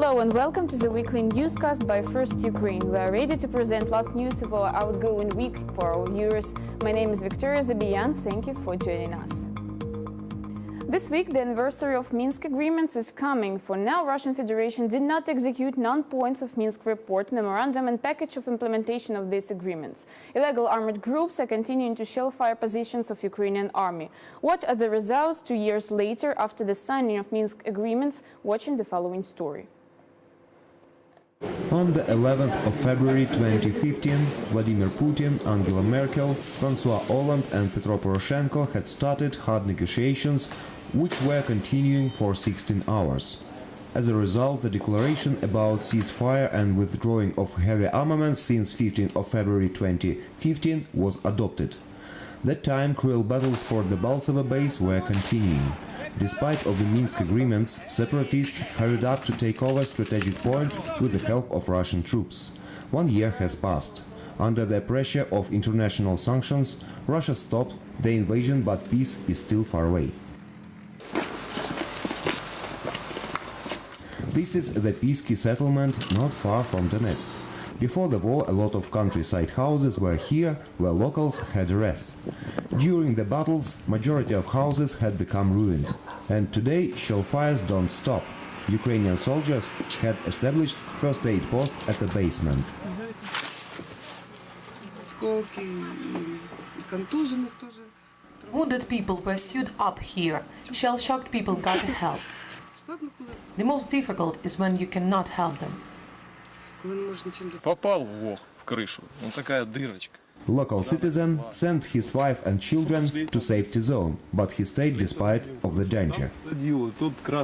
Hello and welcome to the weekly newscast by First Ukraine. We are ready to present last news of our outgoing week for our viewers. My name is Victoria Zabiyan. Thank you for joining us. This week, the anniversary of Minsk agreements is coming. For now, Russian Federation did not execute non-points of Minsk report, memorandum and package of implementation of these agreements. Illegal armored groups are continuing to shell fire positions of Ukrainian army. What are the results 2 years later after the signing of Minsk agreements? Watch in the following story. On the 11th of February 2015, Vladimir Putin, Angela Merkel, François Hollande and Petro Poroshenko had started hard negotiations which were continuing for 16 hours. As a result, the declaration about ceasefire and withdrawing of heavy armaments since 15th of February 2015 was adopted. That time, cruel battles for the Balsava base were continuing. Despite of the Minsk agreements, separatists hurried up to take over strategic point with the help of Russian troops. 1 year has passed. Under the pressure of international sanctions, Russia stopped the invasion, but peace is still far away. This is the Pisky settlement not far from Donetsk. Before the war, a lot of countryside houses were here where locals had a rest. During the battles, majority of houses had become ruined. And today, shell fires don't stop. Ukrainian soldiers had established first aid post at the basement. Wounded people were sewed up here. Shell-shocked people got help. The most difficult is when you cannot help them. Попал в крышу. Вот такая дырочка. Local citizen sent his wife and children to safety zone, but he stayed despite of the danger.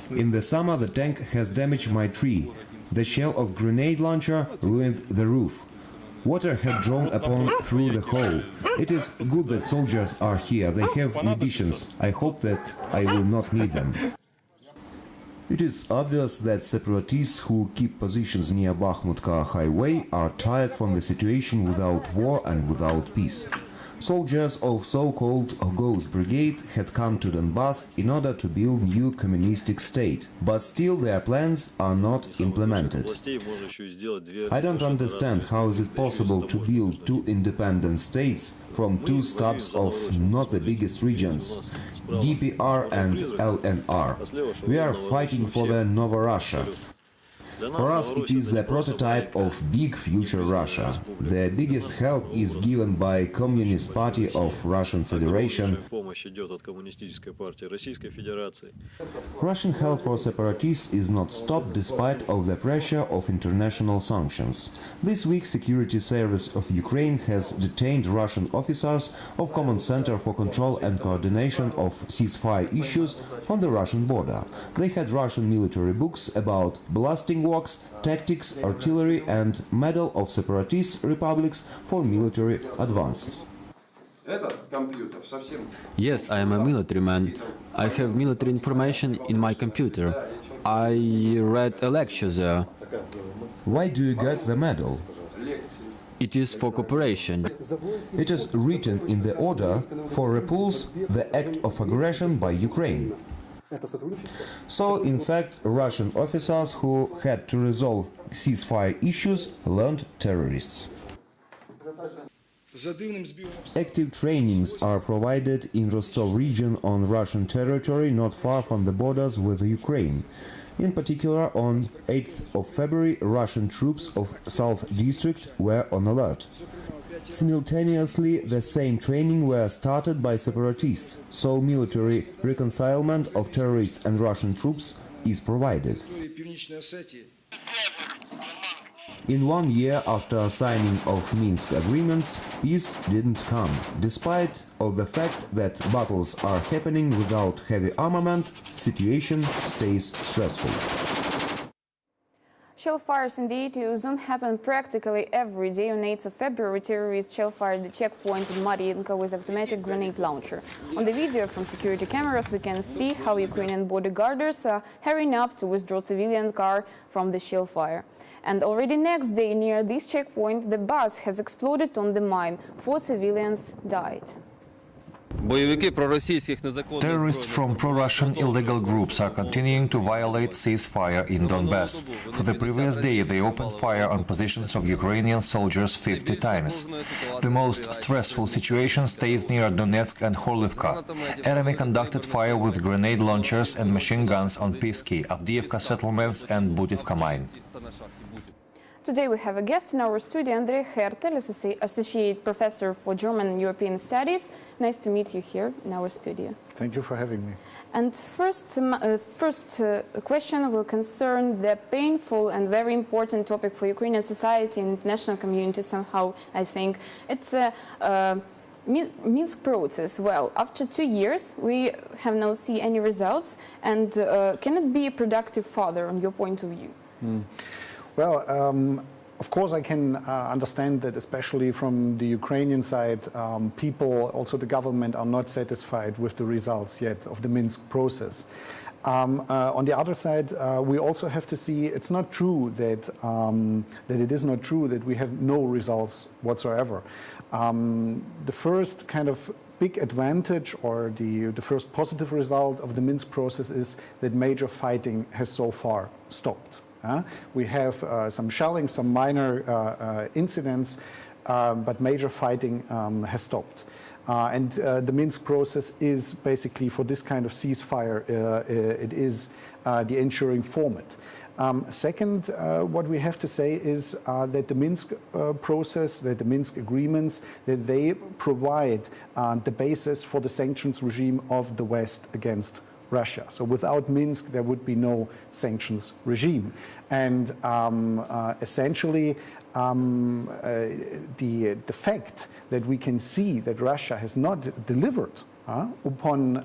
In the summer, the tank has damaged my tree. The shell of grenade launcher ruined the roof. Water had drawn upon through the hole. It is good that soldiers are here. They have medicines. I hope that I will not need them. It is obvious that separatists who keep positions near Bakhmutka highway are tired from the situation without war and without peace. Soldiers of so-called Ghost Brigade had come to Donbass in order to build new communistic state, but still their plans are not implemented. I don't understand how is it possible to build two independent states from two stubs of not the biggest regions, DPR and LNR. We are fighting for the Novorussia. For us, it is the prototype of big future Russia. The biggest help is given by Communist Party of Russian Federation. Russian help for separatists is not stopped despite of the pressure of international sanctions. This week, Security Service of Ukraine has detained Russian officers of Common Center for Control and Coordination of Ceasefire Issues on the Russian border. They had Russian military books about blasting works, tactics, artillery and medal of separatist republics for military advances. Yes, I am a military man. I have military information in my computer. I read a lecture there. Why do you get the medal? It is for cooperation. It is written in the order for repulse the act of aggression by Ukraine. So, in fact, Russian officers who had to resolve ceasefire issues learned terrorists. Active trainings are provided in Rostov region on Russian territory not far from the borders with Ukraine. In particular, on 8th of February, Russian troops of South District were on alert. Simultaneously, the same training were started by separatists, so military reconciliation of terrorists and Russian troops is provided. In 1 year after signing of Minsk agreements, peace didn't come, despite of the fact that battles are happening without heavy armament. Situation stays stressful. Shell fires in the ATU zone happen practically every day. On 8th of February, terrorists shell-fired the checkpoint in Mariinka with automatic grenade launcher. On the video from security cameras, we can see how Ukrainian border guarders are hurrying up to withdraw civilian car from the shell fire. And already next day, near this checkpoint, the bus has exploded on the mine. 4 civilians died. Terrorists from pro-Russian illegal groups are continuing to violate ceasefire in Donbass. For the previous day, they opened fire on positions of Ukrainian soldiers 50 times. The most stressful situation stays near Donetsk and Horlivka. Enemy conducted fire with grenade launchers and machine guns on Pisky, Avdiivka settlements and Butivka mine. Today we have a guest in our studio, Andrei Hertel, Associate Professor for German and European Studies. Nice to meet you here in our studio. Thank you for having me. And first question will concern the painful and very important topic for Ukrainian society and international community somehow, I think. It's a Minsk process. Well, after 2 years, we have not seen any results. And can it be productive further, on your point of view? Well, of course, I can understand that, especially from the Ukrainian side, people, also the government, are not satisfied with the results yet of the Minsk process. On the other side, we also have to see it's not true that it is not true that we have no results whatsoever. The first kind of big advantage, or the first positive result of the Minsk process, is that major fighting has so far stopped. We have some shelling, some minor incidents, but major fighting has stopped. And the Minsk process is basically, for this kind of ceasefire, it is the ensuring format. Second, what we have to say is that the Minsk process, that the Minsk agreements, that they provide the basis for the sanctions regime of the West against Russia. So without Minsk, there would be no sanctions regime. And essentially, the fact that we can see that Russia has not delivered upon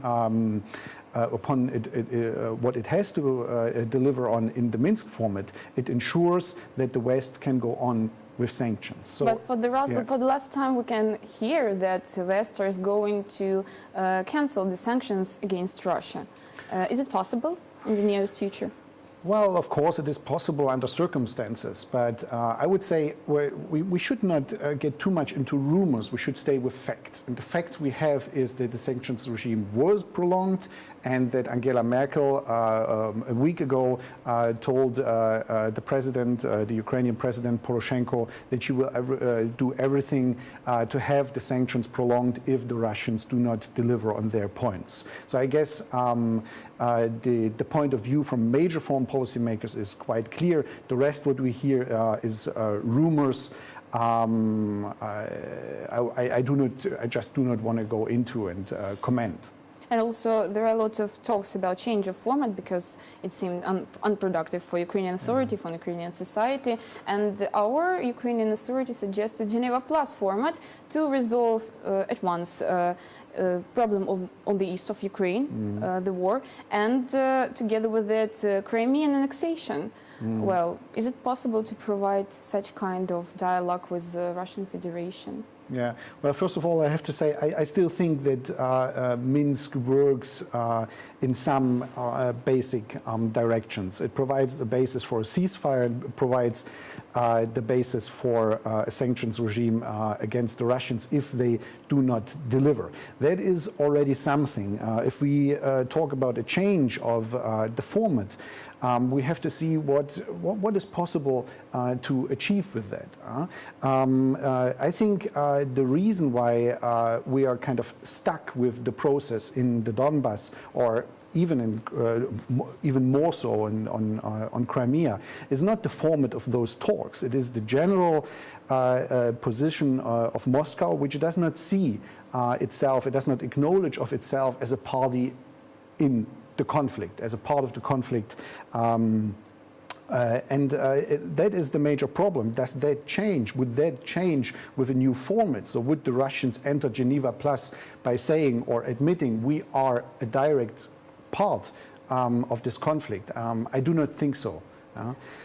what it has to deliver on in the Minsk format, it ensures that the West can go on with sanctions. So, but for the last time, we can hear that the West is going to cancel the sanctions against Russia. Is it possible in the nearest future? Well, of course, it is possible under circumstances, but I would say we should not get too much into rumors. We should stay with facts. And the facts we have is that the sanctions regime was prolonged, and that Angela Merkel a week ago told the president, the Ukrainian president Poroshenko, that she will do everything to have the sanctions prolonged if the Russians do not deliver on their points. So I guess the point of view from major foreign policymakers is quite clear. The rest, what we hear is rumors. I just do not want to go into and comment. And also, there are lots of talks about change of format because it seemed unproductive for Ukrainian authority, for Ukrainian society. And our Ukrainian authority suggested Geneva Plus format to resolve at once problem on the east of Ukraine, the war, and together with it, Crimean annexation. Well, is it possible to provide such kind of dialogue with the Russian Federation? Yeah, well, first of all, I have to say I still think that Minsk works in some basic directions. It provides the basis for a ceasefire, it provides the basis for a sanctions regime against the Russians if they do not deliver. That is already something. If we talk about a change of the format, we have to see what is possible to achieve with that. I think the reason why we are kind of stuck with the process in the Donbass, or even more so on Crimea, is not the format of those talks. It is the general position of Moscow, which does not see itself, it does not acknowledge of itself as a party in the conflict, as a part of the conflict. That is the major problem. Does that change? Would that change with a new format? So would the Russians enter Geneva Plus by saying or admitting we are a direct part of this conflict? I do not think so.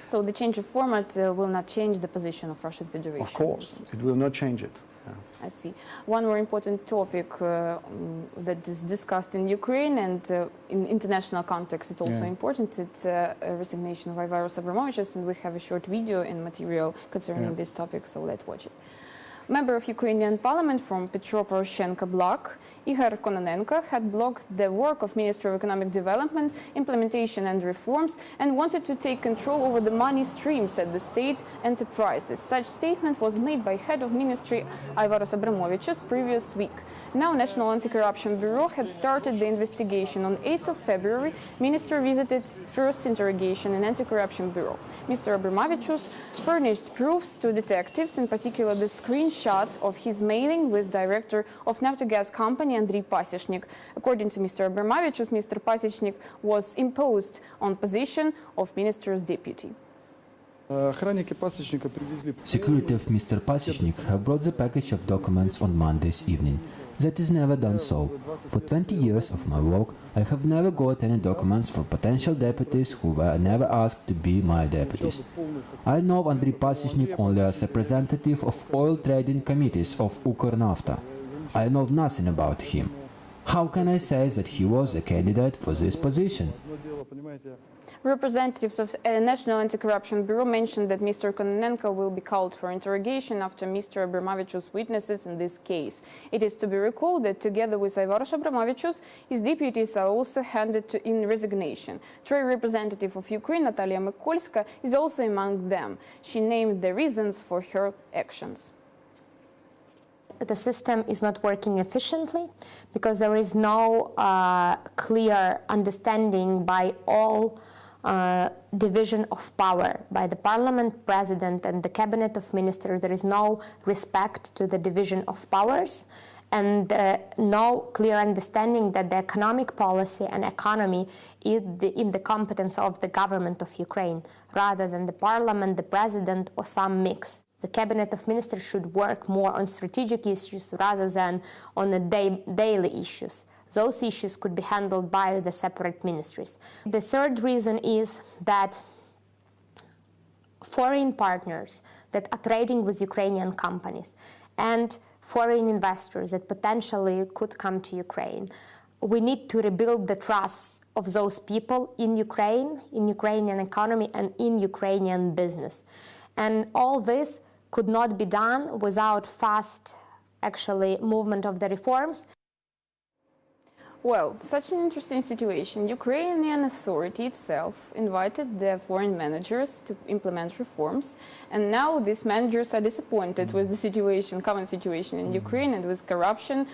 So the change of format will not change the position of Russian Federation? Of course, it will not change it. I see. One more important topic that is discussed in Ukraine and in international context, it's also important. It's a resignation of Ivaros Abramovichus, and we have a short video and material concerning this topic, so let's watch it. Member of Ukrainian Parliament from Petro Poroshenko bloc, Igor Kononenko, had blocked the work of Ministry of Economic Development, Implementation and Reforms and wanted to take control over the money streams at the state enterprises. Such statement was made by head of ministry Aivaras Abramovičius previous week. Now National Anti-Corruption Bureau had started the investigation. On 8th of February, minister visited first interrogation in Anti-Corruption Bureau. Mr. Abramovičius furnished proofs to detectives, in particular the screenshot of his mailing with director of Naftogaz company Andriy Pasishnik. According to Mr. Abramovičius, Mr. Pasishnik was imposed on position of minister's deputy. Security of Mr. Pasishnik have brought the package of documents on Monday's evening. That is never done so. For 20 years of my work, I have never got any documents for potential deputies who were never asked to be my deputies. I know Andriy Pasishnik only as representative of oil trading committees of Ukernafta. I know nothing about him. How can I say that he was a candidate for this position? Representatives of the National Anti-Corruption Bureau mentioned that Mr. Kononenko will be called for interrogation after Mr. Abramovičius' witnesses in this case. It is to be recalled that together with Aivaras Abramovičius, his deputies are also handed in resignation. Trade representative of Ukraine, Natalia Mikolska, is also among them. She named the reasons for her actions. The system is not working efficiently because there is no clear understanding by all division of power by the parliament, president and the cabinet of ministers. There is no respect to the division of powers and no clear understanding that the economic policy and economy is in the competence of the government of Ukraine rather than the parliament, the president or some mix. The cabinet of ministers should work more on strategic issues rather than on the daily issues. Those issues could be handled by the separate ministries. The third reason is that foreign partners that are trading with Ukrainian companies and foreign investors that potentially could come to Ukraine, we need to rebuild the trust of those people in Ukraine, in Ukrainian economy and in Ukrainian business. And all this could not be done without fast, movement of the reforms. Well, such an interesting situation. Ukrainian authority itself invited the foreign managers to implement reforms, and now these managers are disappointed with the situation, current situation in Ukraine and with corruption,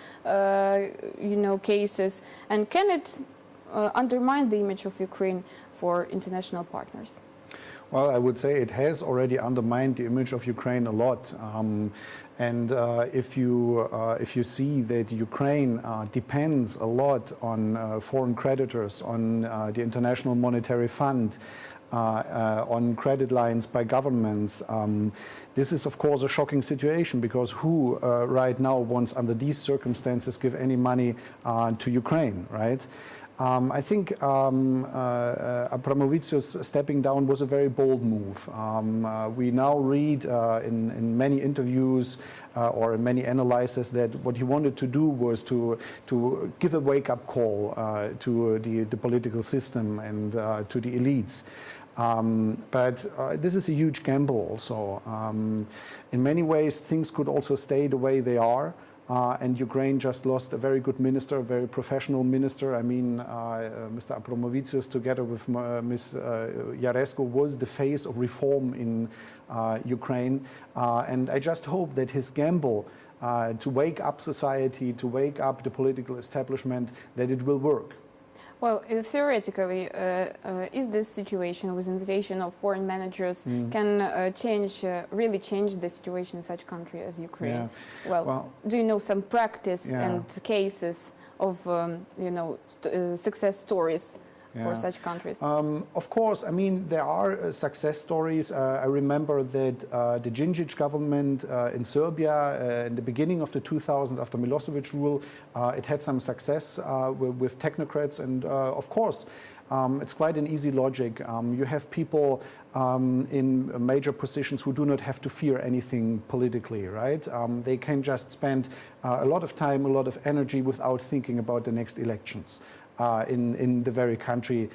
cases. And can it undermine the image of Ukraine for international partners? Well, I would say it has already undermined the image of Ukraine a lot. If you see that Ukraine depends a lot on foreign creditors, on the International Monetary Fund, on credit lines by governments, this is of course a shocking situation, because who right now wants under these circumstances give any money to Ukraine, right? I think Abramovičius stepping down was a very bold move. We now read in many interviews or in many analyses that what he wanted to do was to give a wake-up call to the political system and to the elites. But this is a huge gamble also. In many ways, things could also stay the way they are. And Ukraine just lost a very good minister, a very professional minister. I mean, Mr. Abramovičius, together with Ms. Yarescu, was the face of reform in Ukraine. And I just hope that his gamble to wake up society, to wake up the political establishment, that it will work. Well, theoretically, is this situation with invitation of foreign managers can really change the situation in such country as Ukraine? Yeah. Well, do you know some practice and cases of success stories for such countries? Of course, I mean, there are success stories. I remember that the Djindjic government in Serbia in the beginning of the 2000s, after Milosevic rule, it had some success with technocrats, and of course, it's quite an easy logic. You have people in major positions who do not have to fear anything politically, right? They can just spend a lot of time, a lot of energy without thinking about the next elections. In the very country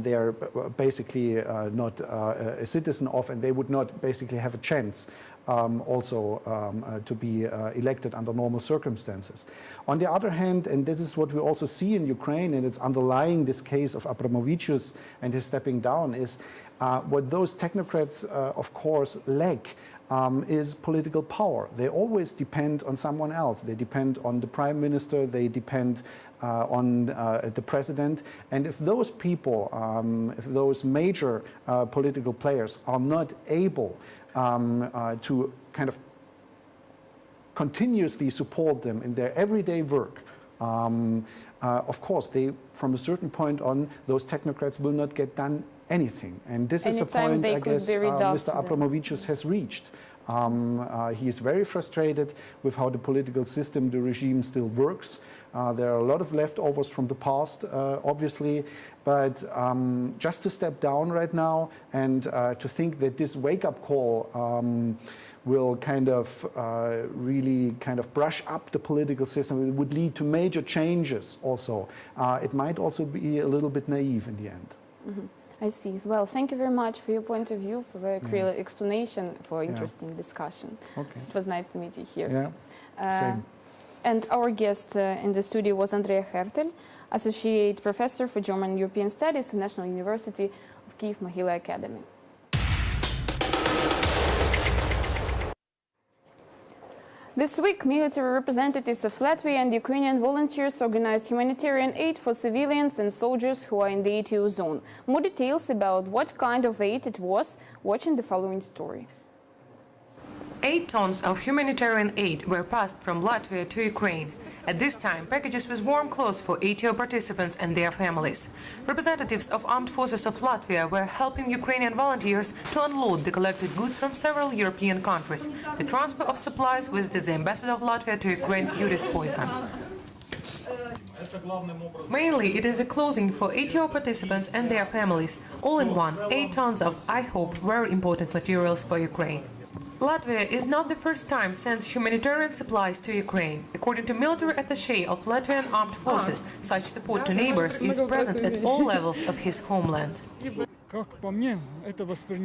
they are basically not a citizen of, and they would not basically have a chance to be elected under normal circumstances. On the other hand, and this is what we also see in Ukraine, and it's underlying this case of Abramovichus and his stepping down, is what those technocrats, of course, lack is political power. They always depend on someone else. They depend on the prime minister, they depend on the president. And if those people, if those major political players are not able to kind of continuously support them in their everyday work, of course, from a certain point on, those technocrats will not get done anything. And this is a point, I guess, Mr. Abramovichus has reached. He is very frustrated with how the political system, the regime still works. There are a lot of leftovers from the past, obviously, but just to step down right now and to think that this wake-up call will kind of really kind of brush up the political system, it would lead to major changes also. It might also be a little bit naive in the end. Mm-hmm. I see. Well, thank you very much for your point of view, for very clear explanation, for interesting discussion. Okay. It was nice to meet you here. Yeah, same. And our guest in the studio was Andrea Hertel, Associate Professor for German and European Studies at National University of Kyiv-Mohyla Academy. This week, military representatives of Latvia and Ukrainian volunteers organized humanitarian aid for civilians and soldiers who are in the ATO zone. More details about what kind of aid it was, watch in the following story. 8 tons of humanitarian aid were passed from Latvia to Ukraine. At this time, packages with warm clothes for ATO participants and their families. Representatives of armed forces of Latvia were helping Ukrainian volunteers to unload the collected goods from several European countries. The transfer of supplies visited the ambassador of Latvia to Ukraine, Juris Poikans. Mainly, it is a clothing for ATO participants and their families. All in one, 8 tons of, I hope, very important materials for Ukraine. Latvia is not the first time sends humanitarian supplies to Ukraine. According to military attaché of Latvian armed forces, such support to neighbors is present at all levels of his homeland.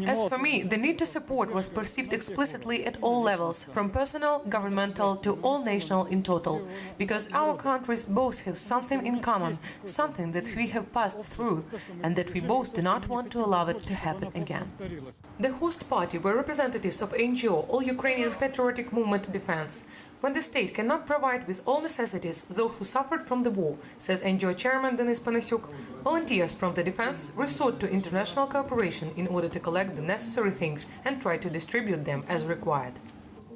As for me, the need to support was perceived explicitly at all levels, from personal, governmental to all national in total, because our countries both have something in common, something that we have passed through, and that we both do not want to allow it to happen again. The host party were representatives of NGO, All Ukrainian Patriotic Movement Defense. When the state cannot provide with all necessities those who suffered from the war, says NGO chairman Denis Panasyuk, volunteers from the defense resort to international cooperation in order to collect the necessary things and try to distribute them as required.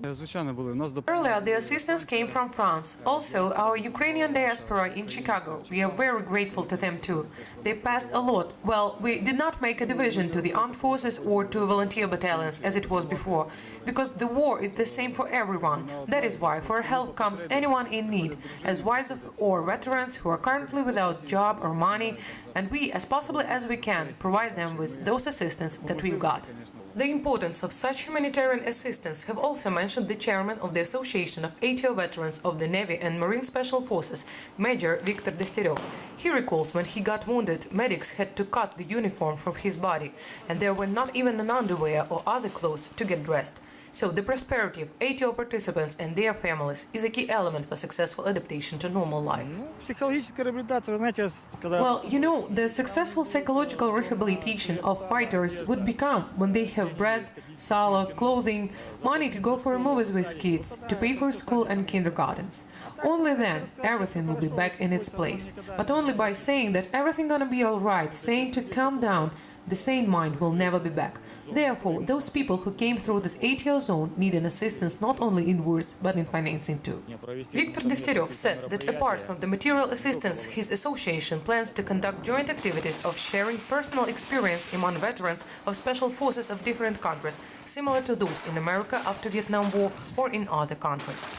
Earlier, the assistance came from France. Also, our Ukrainian diaspora in Chicago. We are very grateful to them too. They passed a lot. Well, we did not make a division to the armed forces or to volunteer battalions as it was before, because the war is the same for everyone. That is why for help comes anyone in need, as wives or veterans who are currently without job or money, and we, as possibly as we can, provide them with those assistance that we've got. The importance of such humanitarian assistance have also mentioned the chairman of the Association of ATO Veterans of the Navy and Marine Special Forces, Major Viktor Degtyaryov. He recalls when he got wounded, medics had to cut the uniform from his body, and there were not even an underwear or other clothes to get dressed. So the prosperity of ATO participants and their families is a key element for successful adaptation to normal life. Well, you know, the successful psychological rehabilitation of fighters would become when they have bread, salad, clothing, money to go for movies with kids, to pay for school and kindergartens. Only then everything will be back in its place. But only by saying that everything gonna be alright, saying to calm down, the sane mind will never be back. Therefore, those people who came through the ATO zone need an assistance not only in words, but in financing too. Viktor Degtyaryov says that apart from the material assistance, his association plans to conduct joint activities of sharing personal experience among veterans of special forces of different countries, similar to those in America after Vietnam War or in other countries.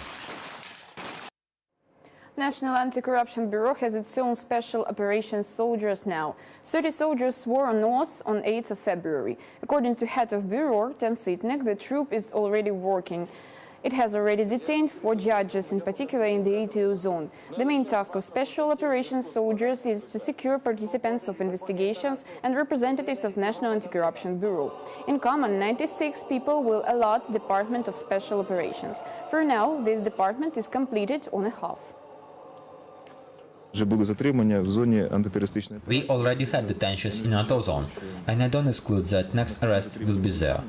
National Anti-Corruption Bureau has its own special operations soldiers now. 30 soldiers swore on oath on 8th of February. According to head of Bureau, Tem Sitnik, the troop is already working. It has already detained 4 judges, in particular in the ATO zone. The main task of Special Operations soldiers is to secure participants of investigations and representatives of National Anti-Corruption Bureau. In common, 96 people will allot Department of Special Operations. For now, this department is completed on a half. We already had detentions in NATO zone, and I don't exclude that next arrest will be there.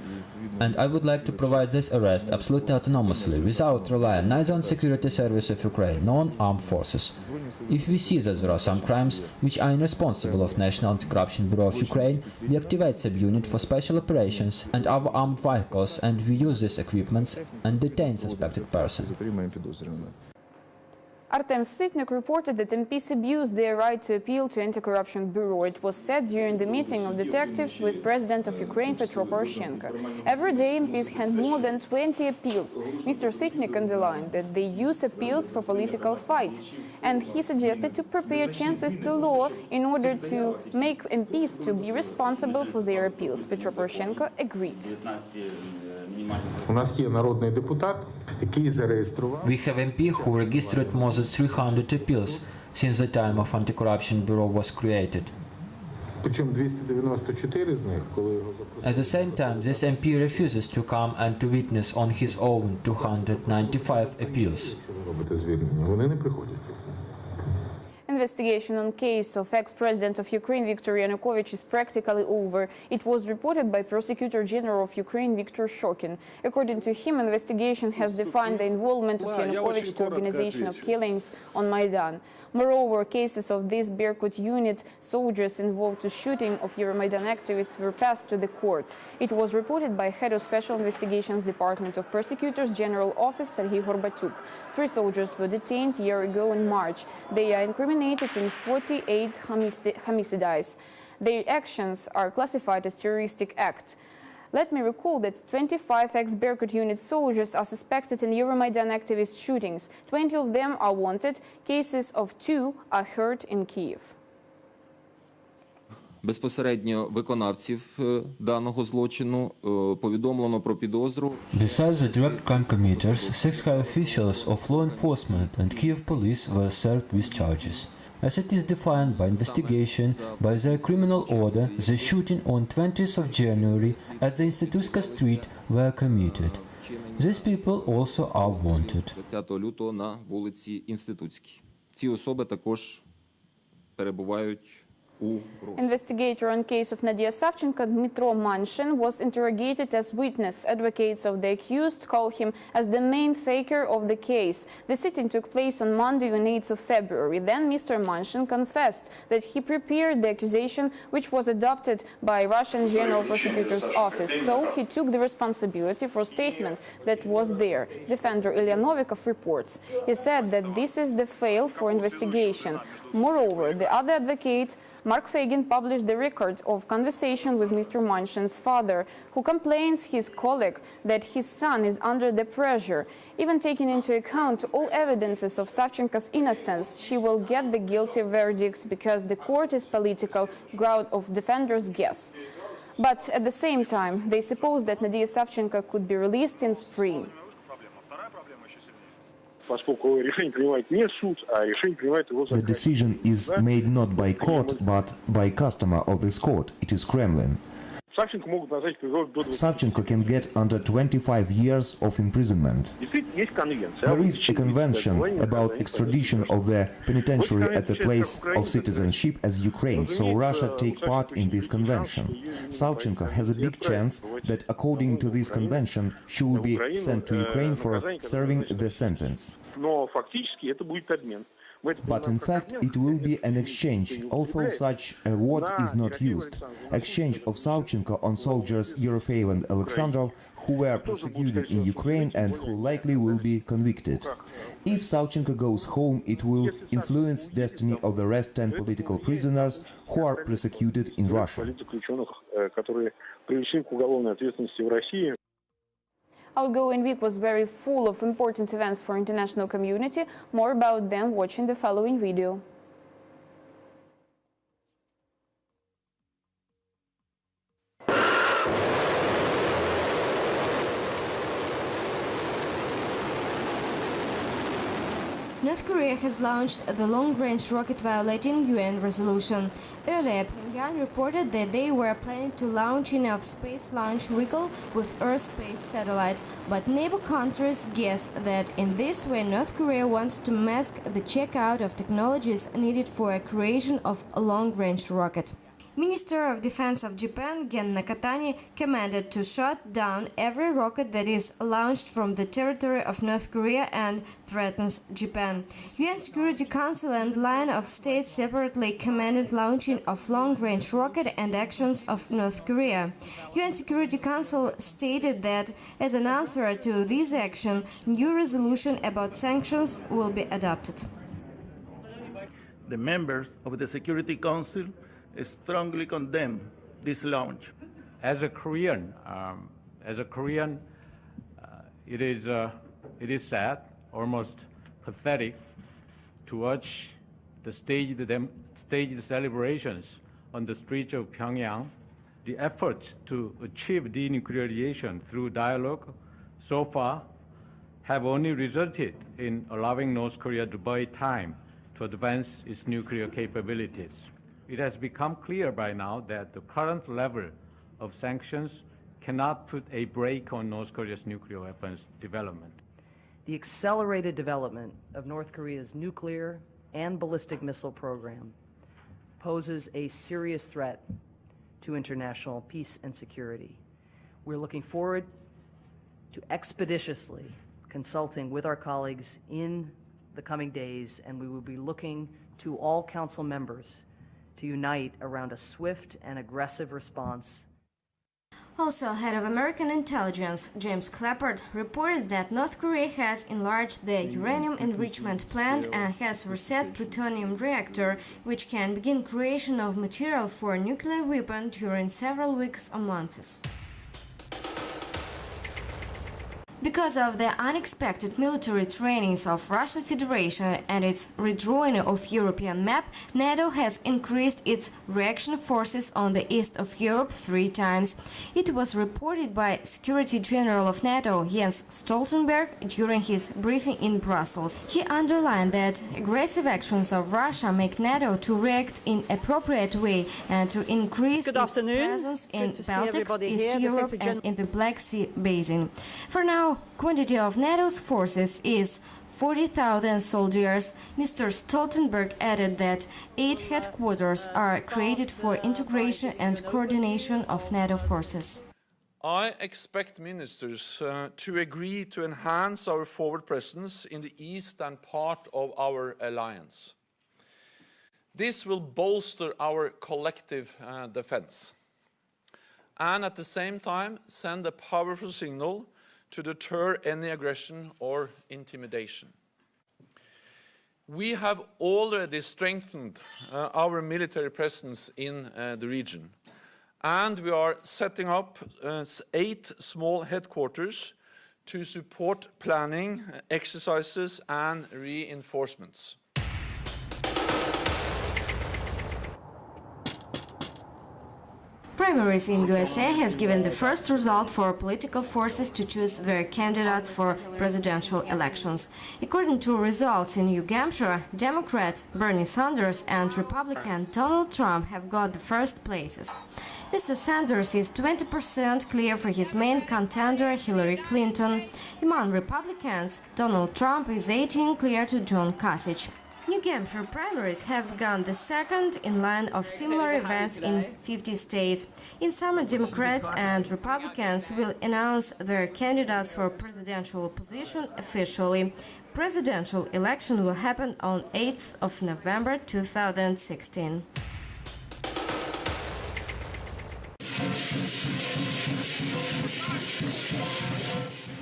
And I would like to provide this arrest absolutely autonomously, without relying neither on security service of Ukraine nor on armed forces. If we see that there are some crimes which are irresponsible of National Anti-Corruption Bureau of Ukraine, we activate subunit for special operations and our armed vehicles, and we use these equipments and detain suspected person. Artem Sitnik reported that MPs abused their right to appeal to Anti-Corruption Bureau. It was said during the meeting of detectives with President of Ukraine Petro Poroshenko. Every day MPs had more than 20 appeals. Mr. Sitnik underlined that they use appeals for political fight. And he suggested to prepare chances to law in order to make MPs to be responsible for their appeals. Petro Poroshenko agreed. We have MP who registered more than 300 appeals since the time of Anti-Corruption Bureau was created. At the same time, this MP refuses to come and to witness on his own 295 appeals. Investigation on case of ex-president of Ukraine Viktor Yanukovych is practically over. It was reported by Prosecutor General of Ukraine Viktor Shokin. According to him, investigation has defined the involvement of Yanukovych to organization of killings on Maidan. Moreover, cases of this Berkut unit soldiers involved to shooting of Euromaidan activists were passed to the court. It was reported by head of Special Investigations Department of Prosecutors General Office Serhiy Gorbatyuk. 3 soldiers were detained a year ago in March. They are incriminated in 48 homicides. Their actions are classified as terroristic act. Let me recall that 25 ex-Berkut unit soldiers are suspected in Euromaidan activist shootings. 20 of them are wanted. Cases of 2 are heard in Kyiv. Безпосередньо виконавців даного злочину повідомлено про підозру. Besides the direct crime committers, 6 high officials of law enforcement and Kiev police were served with charges. As it is defined by investigation by their criminal order, the shooting on 20th of January at the Institutska street were committed. These people also are wanted. 20 лютого на вулиці Інститутській. Ці особи також перебувають Investigator on case of Nadia Savchenko, Dmitro Manshin, was interrogated as witness. Advocates of the accused call him as the main faker of the case. The sitting took place on Monday, on 8th of February. Then Mr. Manshin confessed that he prepared the accusation, which was adopted by Russian General Prosecutor's Office. So he took the responsibility for statement that was there. Defender Ilya Novikov reports. He said that this is the fail for investigation. Moreover, the other advocate, Mark Fagin, published the records of conversation with Mr. Manshin's father, who complains his colleague that his son is under the pressure. Even taking into account all evidences of Savchenko's innocence, she will get the guilty verdict because the court is political ground of defenders' guess. But at the same time, they suppose that Nadia Savchenko could be released in spring. The decision is made not by court, but by customer of this court. It is Kremlin. Savchenko can get under 25 years of imprisonment. There is a convention about extradition of the penitentiary at the place of citizenship as Ukraine, so Russia take part in this convention. Savchenko has a big chance that according to this convention she will be sent to Ukraine for serving the sentence. But in fact, it will be an exchange, although such a word is not used. Exchange of Savchenko on soldiers Yerofeev and Alexandrov, who were prosecuted in Ukraine and who likely will be convicted. If Savchenko goes home, it will influence destiny of the rest 10 political prisoners who are prosecuted in Russia. Outgoing week was very full of important events for international community. More about them watching the following video. North Korea has launched the long-range rocket violating UN resolution. Earlier, Pyongyang reported that they were planning to launching of space launch vehicle with Earth-space satellite, but neighbor countries guess that in this way North Korea wants to mask the checkout of technologies needed for a creation of a long-range rocket. Minister of Defense of Japan, Gen Nakatani, commanded to shut down every rocket that is launched from the territory of North Korea and threatens Japan. UN Security Council and line of states separately commanded launching of long-range rocket and actions of North Korea. UN Security Council stated that as an answer to this action, new resolution about sanctions will be adopted. The members of the Security Council strongly condemn this launch. As a Korean, it is sad, almost pathetic, to watch the staged celebrations on the streets of Pyongyang. The efforts to achieve denuclearization through dialogue so far have only resulted in allowing North Korea to buy time to advance its nuclear capabilities. It has become clear by now that the current level of sanctions cannot put a brake on North Korea's nuclear weapons development. The accelerated development of North Korea's nuclear and ballistic missile program poses a serious threat to international peace and security. We're looking forward to expeditiously consulting with our colleagues in the coming days, and we will be looking to all Council members to unite around a swift and aggressive response. Also, head of American intelligence, James Clapper, reported that North Korea has enlarged the uranium enrichment plant and has reset plutonium reactor, which can begin creation of material for a nuclear weapon during several weeks or months. Because of the unexpected military trainings of Russian Federation and its redrawing of European map, NATO has increased its reaction forces on the east of Europe 3 times. It was reported by Secretary General of NATO Jens Stoltenberg during his briefing in Brussels. He underlined that aggressive actions of Russia make NATO to react in appropriate way and to increase its presence in Baltics, East Europe and in the Black Sea basin. For now, quantity of NATO's forces is 40,000 soldiers. Mr. Stoltenberg added that 8 headquarters are created for integration and coordination of NATO forces. I expect ministers to agree to enhance our forward presence in the eastern part of our alliance. This will bolster our collective defense and at the same time send a powerful signal to deter any aggression or intimidation. We have already strengthened our military presence in the region, and we are setting up 8 small headquarters to support planning, exercises and reinforcements. Primaries in USA has given the first result for political forces to choose their candidates for presidential elections. According to results in New Hampshire, Democrat Bernie Sanders and Republican Donald Trump have got the first places. Mr. Sanders is 20% clear for his main contender Hillary Clinton. Among Republicans, Donald Trump is 18% clear to John Kasich. New Hampshire primaries have begun the second in line of similar events in 50 states. In summer, Democrats and Republicans will announce their candidates for presidential position officially. Presidential election will happen on 8th of November 2016.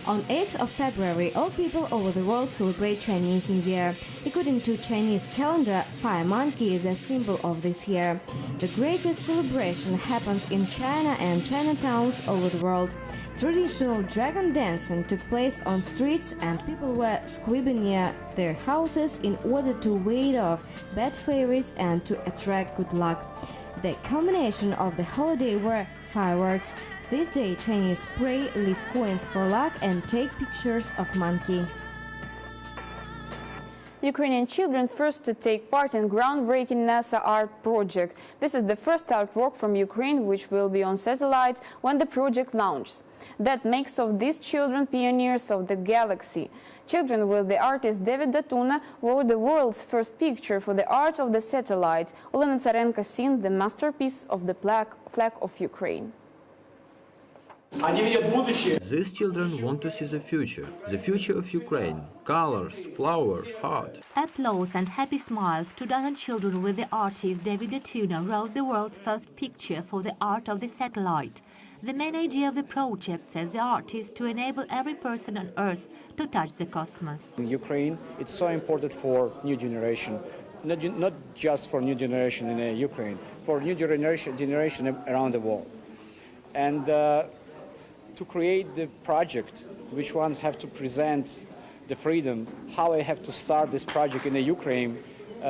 On 8th of February, all people over the world celebrate Chinese New Year. According to Chinese calendar, Fire Monkey is a symbol of this year. The greatest celebration happened in China and Chinatowns over the world. Traditional dragon dancing took place on streets and people were squeezing near their houses in order to ward off bad fairies and to attract good luck. The culmination of the holiday were fireworks. This day, Chinese pray, leave coins for luck and take pictures of monkey. Ukrainian children first to take part in groundbreaking NASA art project. This is the first artwork from Ukraine which will be on satellite when the project launches. That makes of these children pioneers of the galaxy. Children with the artist David Datuna wrote the world's first picture for the art of the satellite. Olena Tsarenko seen the masterpiece of the flag of Ukraine. These children want to see the future of Ukraine, colors, flowers, heart. Applause and happy smiles, 2,000 children with the artist David Datuna wrote the world's first picture for the art of the satellite. The main idea of the project, says the artist, to enable every person on Earth to touch the cosmos. In Ukraine, it's so important for new generation, not just for new generation in Ukraine, for new generation around the world. And to create the project, which ones have to present the freedom, how I have to start this project in the Ukraine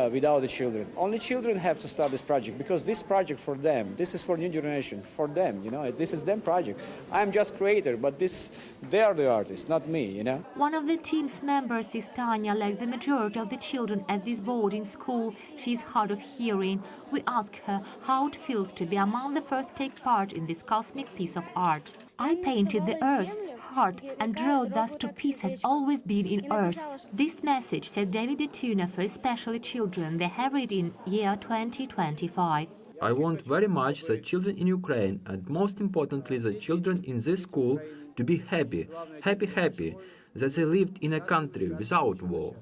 without the children. Only children have to start this project, because this project for them, this is for new generation, for them, you know, this is them project. I'm just creator, but they are the artists, not me, you know. One of the team's members is Tanya. Like the majority of the children at this boarding school, she is hard of hearing. We ask her how it feels to be among the first to take part in this cosmic piece of art. I painted the Earth, heart, and road thus to peace has always been in Earth. This message, said David Datuna, for especially children. They have it in year 2025. I want very much the children in Ukraine, and most importantly the children in this school, to be happy, that they lived in a country without war.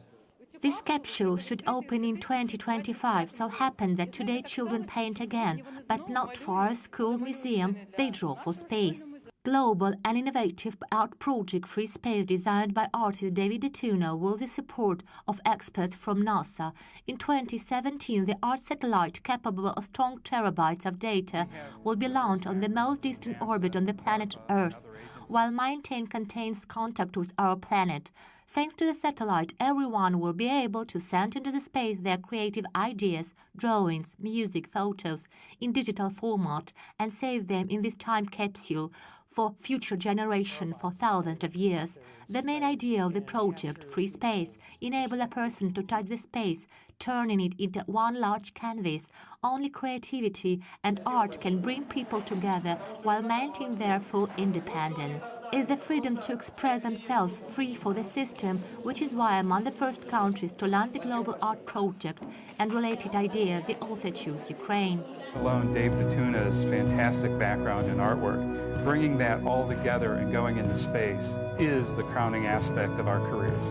This capsule should open in 2025, so happened that today children paint again, but not for a school museum, they draw for space. Global and innovative art project Free Space, designed by artist David Datuna, with the support of experts from NASA. In 2017, the art satellite, capable of strong terabytes of data, will be launched on the most distant orbit on the planet Earth, while maintained contains contact with our planet. Thanks to the satellite, everyone will be able to send into the space their creative ideas, drawings, music, photos in digital format and save them in this time capsule for future generation for thousands of years. The main idea of the project, Free Space, enable a person to touch the space, turning it into one large canvas. Only creativity and art can bring people together while maintaining their full independence. It's the freedom to express themselves free for the system, which is why among the first countries to launch the global art project and related idea, the author chose Ukraine. Alone, Dave Datuna's fantastic background in artwork, bringing that all together and going into space is the crowning aspect of our careers.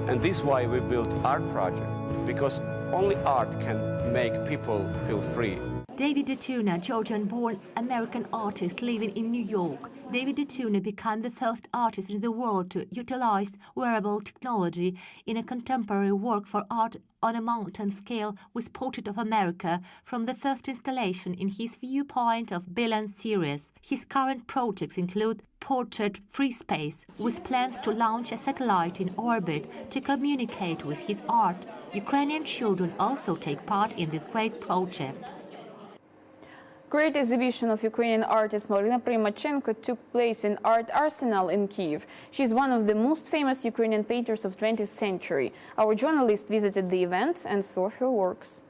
And this is why we built Art Project, because only art can make people feel free. David Datuna, Georgian-born American artist living in New York. David Datuna became the first artist in the world to utilize wearable technology in a contemporary work for art on a mountain scale with Portrait of America from the first installation in his Viewpoint of Billions series. His current projects include Portrait Free Space, with plans to launch a satellite in orbit to communicate with his art. Ukrainian children also take part in this great project. Great exhibition of Ukrainian artist Marina Primachenko took place in Art Arsenal in Kyiv. She is one of the most famous Ukrainian painters of 20th century. Our journalist visited the event and saw her works.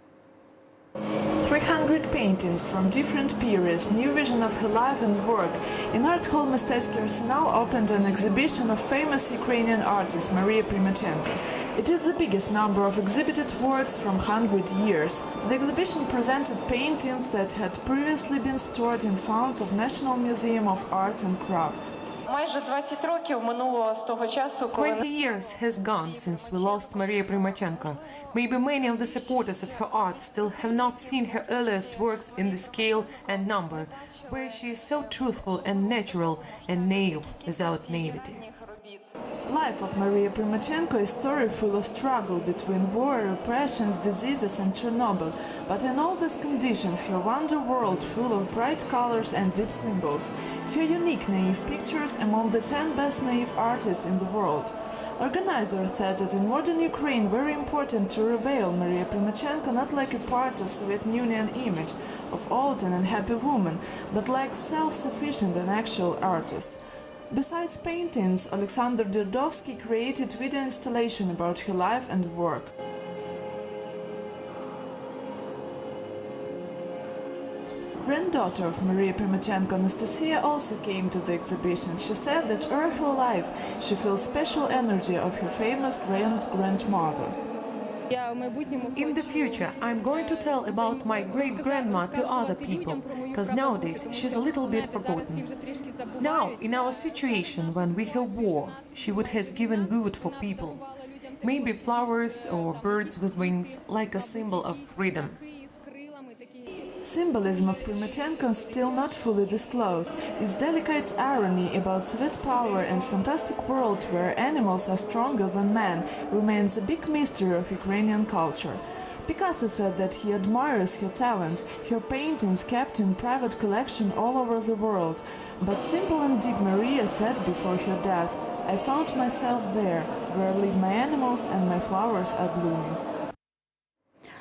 300 paintings from different periods, new vision of her life and work. In Art Hall Mistetsky Arsenal opened an exhibition of famous Ukrainian artist Maria Primachenko. It is the biggest number of exhibited works from 100 years. The exhibition presented paintings that had previously been stored in funds of National Museum of Arts and Crafts. 20 years has gone since we lost Maria Primachenko. Maybe many of the supporters of her art still have not seen her earliest works in the scale and number, where she is so truthful and natural and naive without naivety. Life of Maria Primachenko is a story full of struggle between war, repressions, diseases and Chernobyl. But in all these conditions, her wonder world full of bright colors and deep symbols. Her unique naive pictures among the 10 best naive artists in the world. Organizers thought that in modern Ukraine very important to reveal Maria Primachenko not like a part of Soviet Union image of old and unhappy woman, but like self-sufficient and actual artist. Besides paintings, Alexander Derdovsky created video installation about her life and work. great-granddaughter of Maria Primachenko, Anastasia, also came to the exhibition. She said that her whole life she feels special energy of her famous grandmother. In the future, I'm going to tell about my great-grandma to other people, because nowadays she's a little bit forgotten. Now, in our situation when we have war, she would have given good for people. Maybe flowers or birds with wings, like a symbol of freedom. Symbolism of Primachenko is still not fully disclosed. Its delicate irony about Soviet power and fantastic world where animals are stronger than men remains a big mystery of Ukrainian culture. Picasso said that he admires her talent, her paintings kept in private collection all over the world. But simple and deep Maria said before her death, "I found myself there, where live my animals and my flowers are blooming."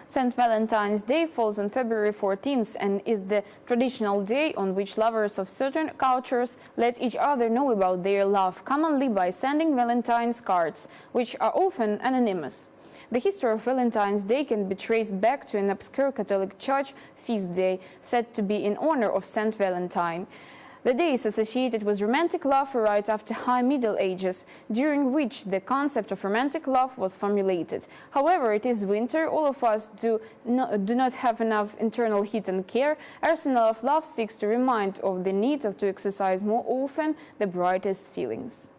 St. Valentine's Day falls on February 14th and is the traditional day on which lovers of certain cultures let each other know about their love, commonly by sending Valentine's cards, which are often anonymous. The history of Valentine's Day can be traced back to an obscure Catholic Church feast day said to be in honor of St. Valentine. The day is associated with romantic love right after High Middle Ages, during which the concept of romantic love was formulated. However, it is winter, all of us do not have enough internal heat and care. Arsenal of Love seeks to remind of the need to exercise more often the brightest feelings.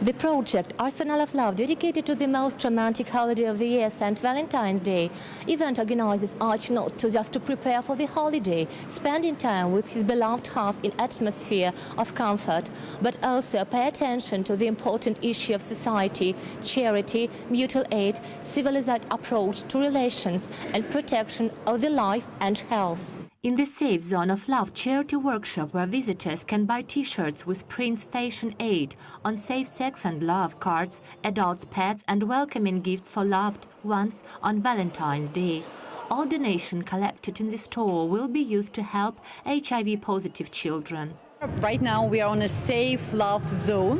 The project Arsenal of Love, dedicated to the most romantic holiday of the year, St. Valentine's Day, event organizers urge not just to prepare for the holiday, spending time with his beloved half in atmosphere of comfort, but also pay attention to the important issue of society, charity, mutual aid, civilized approach to relations, and protection of the life and health. In the Safe Zone of Love charity workshop, where visitors can buy T-shirts with Prince Fashion Aid on safe sex and love cards, adults, pets and welcoming gifts for loved ones on Valentine's Day. All donation collected in the store will be used to help HIV-positive children. Right now we are on a safe love zone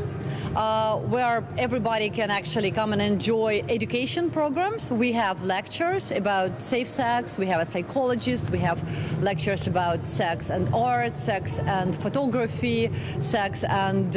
where everybody can actually come and enjoy education programs. We have lectures about safe sex, we have a psychologist, we have lectures about sex and art, sex and photography, sex and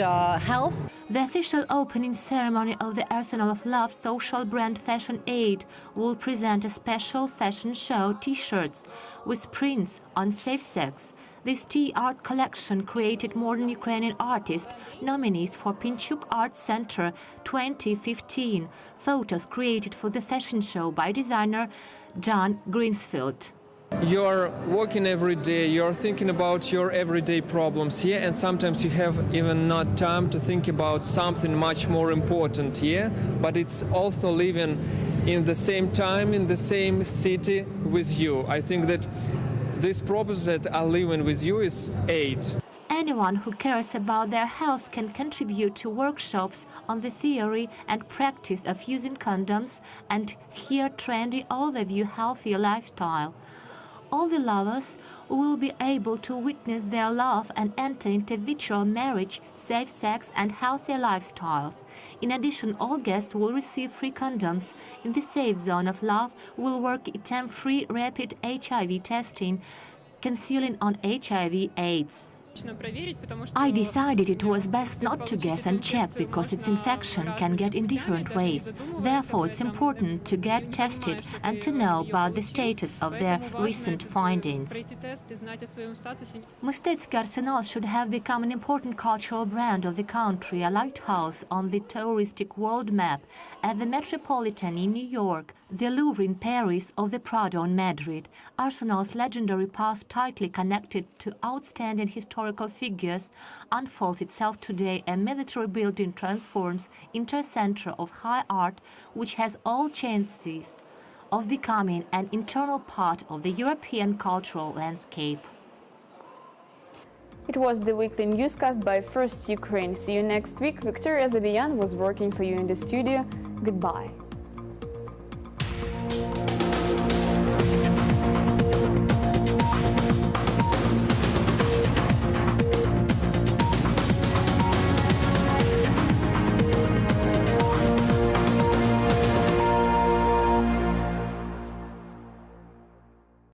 health. The official opening ceremony of the Arsenal of Love social brand Fashion Aid will present a special fashion show T-shirts with prints on safe sex. This tea-art collection created modern Ukrainian artists, nominees for Pinchuk Art Center 2015. Photos created for the fashion show by designer John Greensfield. You're working every day, you're thinking about your everyday problems, yeah, and sometimes you have even not time to think about something much more important, yeah, but it's also living in the same time, in the same city with you. I think that this purpose that are living with you is aid. Anyone who cares about their health can contribute to workshops on the theory and practice of using condoms and hear trendy overview healthy lifestyle. All the lovers will be able to witness their love and enter into virtual marriage, safe sex and healthy lifestyles. In addition, all guests will receive free condoms. In the Safe Zone of Love will work attempt-free rapid HIV testing, concealing on HIV/AIDS. I decided it was best not to guess and check because its infection can get in different ways. Therefore, it's important to get tested and to know about the status of their recent findings. Mistetsky Arsenal should have become an important cultural brand of the country, a lighthouse on the touristic world map, as the Metropolitan in New York, the Louvre in Paris, or the Prado in Madrid. Arsenal's legendary past, tightly connected to outstanding historical figures, unfolds itself today. A military building transforms into a center of high art, which has all chances of becoming an internal part of the European cultural landscape. It was the weekly newscast by First Ukraine. See you next week. Victoria Zabiyan was working for you in the studio. Goodbye.